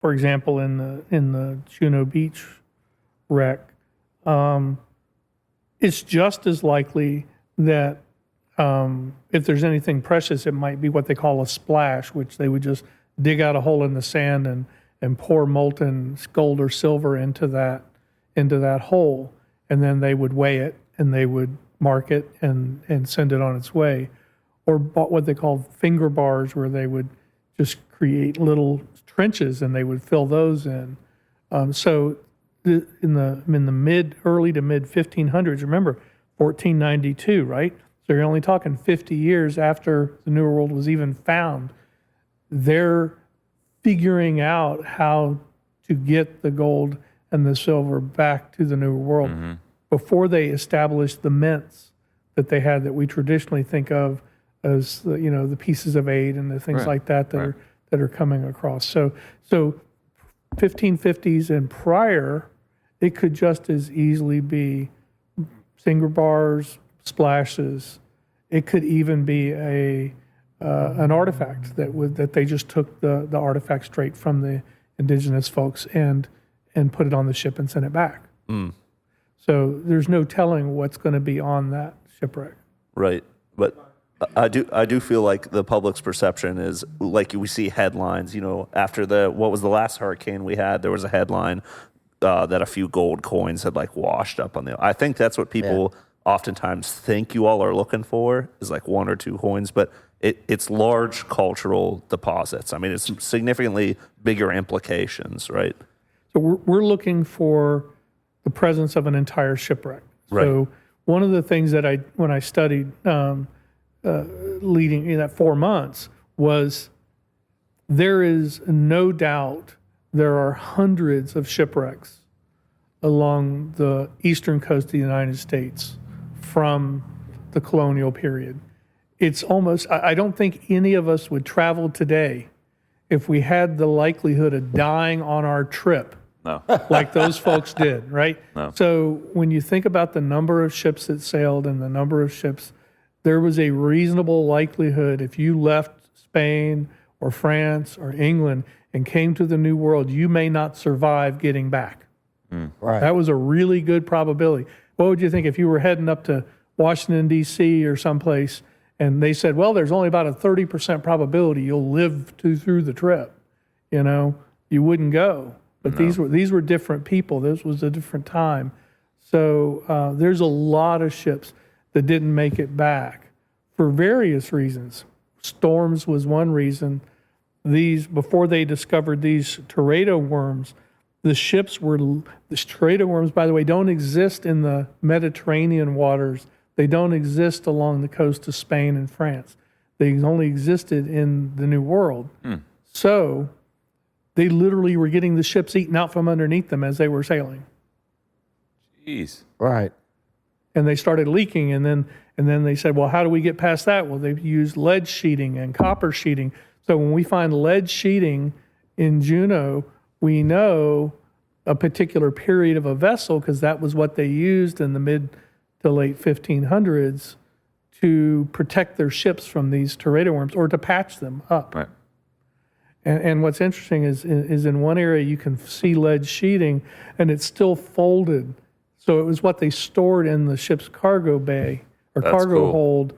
for example, in the Juno Beach wreck, it's just as likely that if there's anything precious, it might be what they call a splash, which they would just dig out a hole in the sand and pour molten gold or silver into that hole, and then they would weigh it and they would mark it and send it on its way. Or what they call finger bars, where they would just create little trenches and they would fill those in. So in the early to mid 1500s, remember 1492, right? So you're only talking 50 years after the New World was even found. They're figuring out how to get the gold and the silver back to the New World before they established the mints that they had, that we traditionally think of as the pieces of 8 and the things like that are coming across. So 1550s and prior, it could just as easily be finger bars, splashes. It could even be an artifact that they just took the artifact straight from the indigenous folks and put it on the ship and sent it back. So there's no telling what's going to be on that shipwreck. Right, but I do feel like the public's perception is, like, we see headlines. After what was the last hurricane we had, there was a headline that a few gold coins had washed up on the. I think that's what people oftentimes think you all are looking for, is 1 or 2 coins, but it's large cultural deposits. I mean, it's significantly bigger implications, right? So we're looking for the presence of an entire shipwreck. Right. So one of the things that when I studied leading in that 4 months was, there is no doubt there are hundreds of shipwrecks along the eastern coast of the United States from the colonial period. It's almost, I don't think any of us would travel today if we had the likelihood of dying on our trip. No. Like those folks did, right? No. So when you think about the number of ships that sailed and the number of ships, there was a reasonable likelihood, if you left Spain or France or England and came to the New World, you may not survive getting back. Right. That was a really good probability. What would you think if you were heading up to Washington, D.C. or someplace, and they said, well, there's only about a 30% probability you'll live through the trip? You wouldn't go. But these were different people. This was a different time. So there's a lot of ships that didn't make it back for various reasons. Storms was one reason. Before they discovered these teredo worms, the teredo worms, by the way, don't exist in the Mediterranean waters. They don't exist along the coast of Spain and France. They only existed in the New World. So they literally were getting the ships eaten out from underneath them as they were sailing. Jeez. Right. And they started leaking, and then they said, well, how do we get past that? Well, they used lead sheeting and copper sheeting. So when we find lead sheeting in Juno, we know a particular period of a vessel, because that was what they used in the mid to late 1500s to protect their ships from these teredo worms or to patch them up. Right. And what's interesting is in one area you can see lead sheeting, and it's still folded. So it was what they stored in the ship's cargo bay or That's cargo cool. hold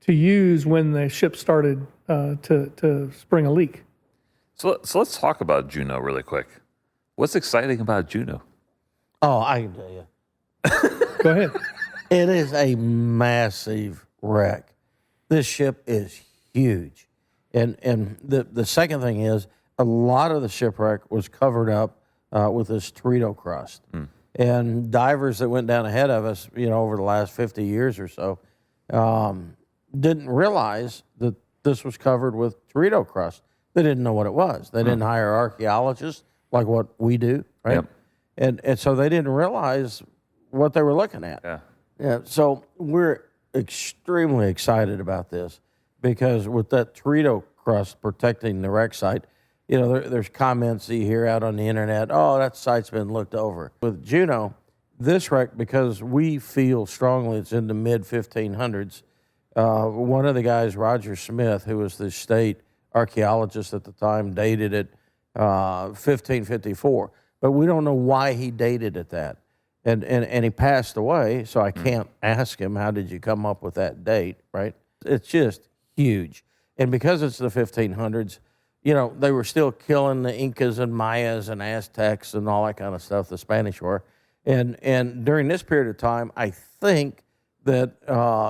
to use when the ship started to spring a leak. So let's talk about Juno really quick. What's exciting about Juno? Oh, I can tell you. Go ahead. It is a massive wreck. This ship is huge. And the second thing is, a lot of the shipwreck was covered up with this teredo crust. And divers that went down ahead of us, over the last 50 years or so, didn't realize that this was covered with teredo crust. They didn't know what it was. They didn't hire archaeologists like what we do, right? Yep. And so they didn't realize what they were looking at. Yeah. So we're extremely excited about this, because with that teredo crust protecting the wreck site, there's comments that you hear out on the internet, oh, that site's been looked over. With Juno, this wreck, because we feel strongly it's in the mid-1500s, one of the guys, Roger Smith, who was the state archaeologist at the time, dated it 1554. But we don't know why he dated it that. And he passed away, so I can't ask him, how did you come up with that date, right? It's just huge. And because it's the 1500s, you know, they were still killing the Incas and Mayas and Aztecs and all that kind of stuff, the Spanish were. And during this period of time, I think that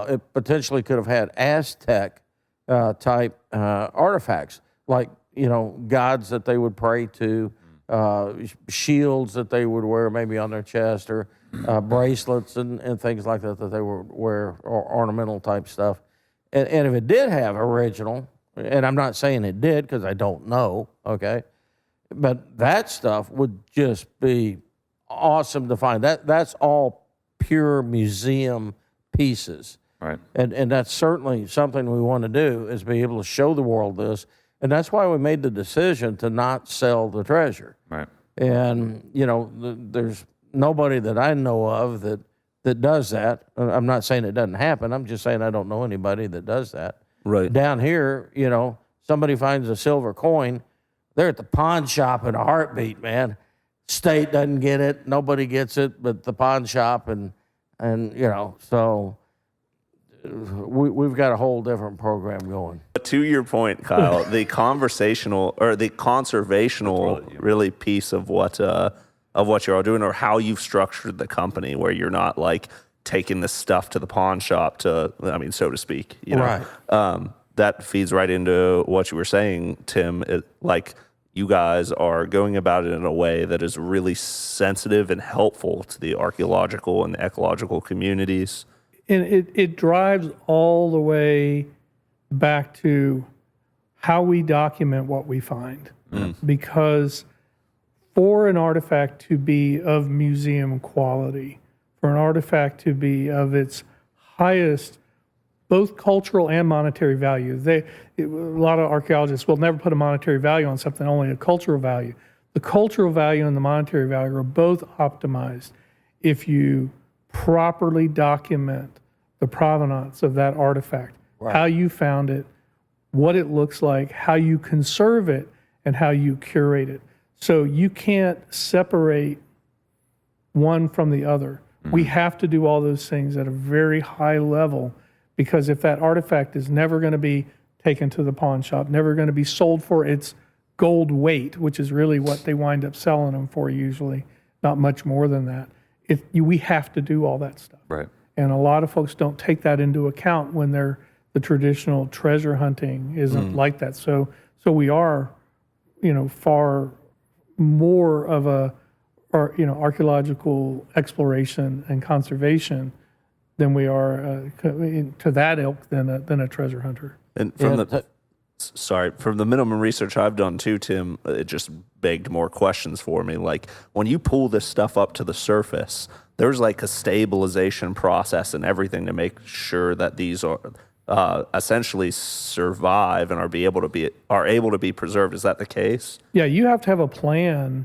it potentially could have had Aztec type artifacts, like, you know, gods that they would pray to, shields that they would wear maybe on their chest, or bracelets and things like that that they would wear, or ornamental type stuff. And if it did have original, and I'm not saying it did because I don't know, okay, but that stuff would just be awesome to find. That's all pure museum pieces. Right. And that's certainly something we want to do, is be able to show the world this. And that's why we made the decision to not sell the treasure. Right. And, you know, there's nobody that I know of that does that. I'm not saying it doesn't happen. I'm just saying I don't know anybody that does that. Right. Down here, you know, somebody finds a silver coin, they're at the pawn shop in a heartbeat, man. State doesn't get it. Nobody gets it but the pawn shop. And you know, so we've got a whole different program going. But to your point, Kyle, the conversational or the conservational really piece of what you're all doing, or how you've structured the company, where you're not like taking this stuff to the pawn shop to, I mean, so to speak, you know, Right. That feeds right into what you were saying, Tim. Like, you guys are going about it in a way that is really sensitive and helpful to the archaeological and the ecological communities. And it drives all the way back to how we document what we find. Because for an artifact to be of museum quality, for an artifact to be of its highest, both cultural and monetary value, a lot of archaeologists will never put a monetary value on something, only a cultural value. The cultural value and the monetary value are both optimized if you properly document the provenance of that artifact, how you found it, what it looks like, how you conserve it, and how you curate it. So you can't separate one from the other. We have to do all those things at a very high level, because if that artifact is never going to be taken to the pawn shop, never going to be sold for its gold weight, which is really what they wind up selling them for usually, not much more than that. We have to do all that stuff. Right. And a lot of folks don't take that into account when the traditional treasure hunting isn't like that. So we are, you know, far more of a, archaeological exploration and conservation than we are to that ilk than a treasure hunter. And from from the minimum research I've done too, Tim, it just begged more questions for me. Like, when you pull this stuff up to the surface, there's like a stabilization process and everything to make sure that these are essentially survive and are able to be preserved. Is that the case? Yeah, you have to have a plan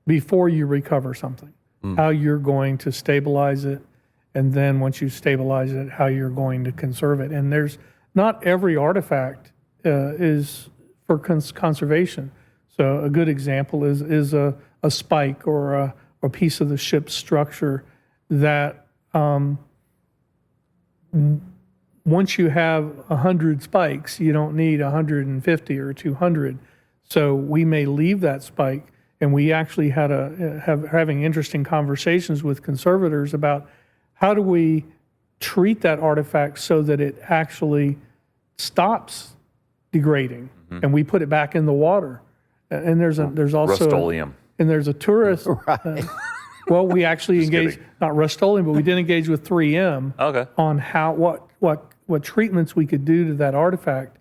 before you recover something, how you're going to stabilize it, and then once you stabilize it, how you're going to conserve it. And there's not every artifact is for conservation. So a good example is a spike or a piece of the ship's structure that once you have 100 spikes, you don't need 150 or 200. So we may leave that spike, and we actually had having interesting conversations with conservators about how do we treat that artifact so that it actually stops degrading, and we put it back in the water. And there's also Rust-Oleum. and there's a tourist. Well, we actually engaged not Rust-Oleum, but we did engage with 3M on how what treatments we could do to that artifact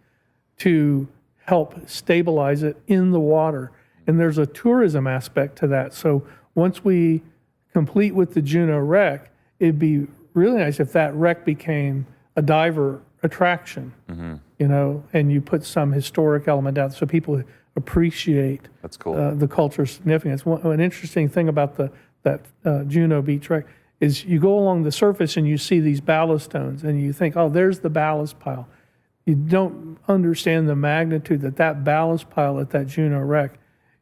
to help stabilize it in the water. And there's a tourism aspect to that. So once we complete with the Juno wreck, it'd be really nice if that wreck became a diver attraction, you know, and you put some historic element out so people appreciate That's cool. the cultural significance. An interesting thing about that Juno Beach wreck is you go along the surface and you see these ballast stones and you think, oh, there's the ballast pile. You don't understand the magnitude that ballast pile at that Juno wreck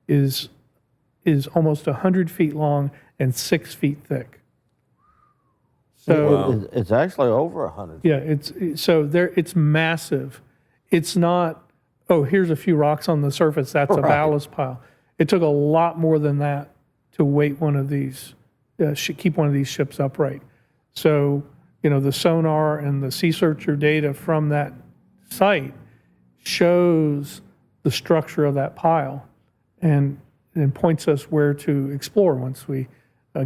is almost 100 feet long and 6 feet thick. So It's actually over 100. yeah, it's massive. It's not, oh, here's a few rocks on the surface. That's a Right. ballast pile. It took a lot more than that to weight one of these, keep one of these ships upright. So, the sonar and the sea searcher data from that site shows the structure of that pile and points us where to explore once we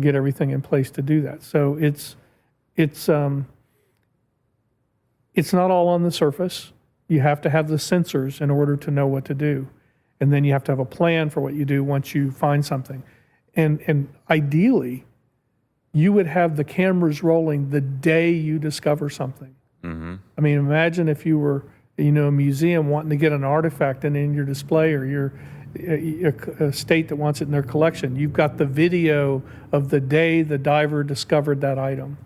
get everything in place to do that. So it's not all on the surface. You have to have the sensors in order to know what to do. And then you have to have a plan for what you do once you find something. And ideally, you would have the cameras rolling the day you discover something. I mean, imagine if you were, a museum wanting to get an artifact in your display, or you're a state that wants it in their collection. You've got the video of the day the diver discovered that item.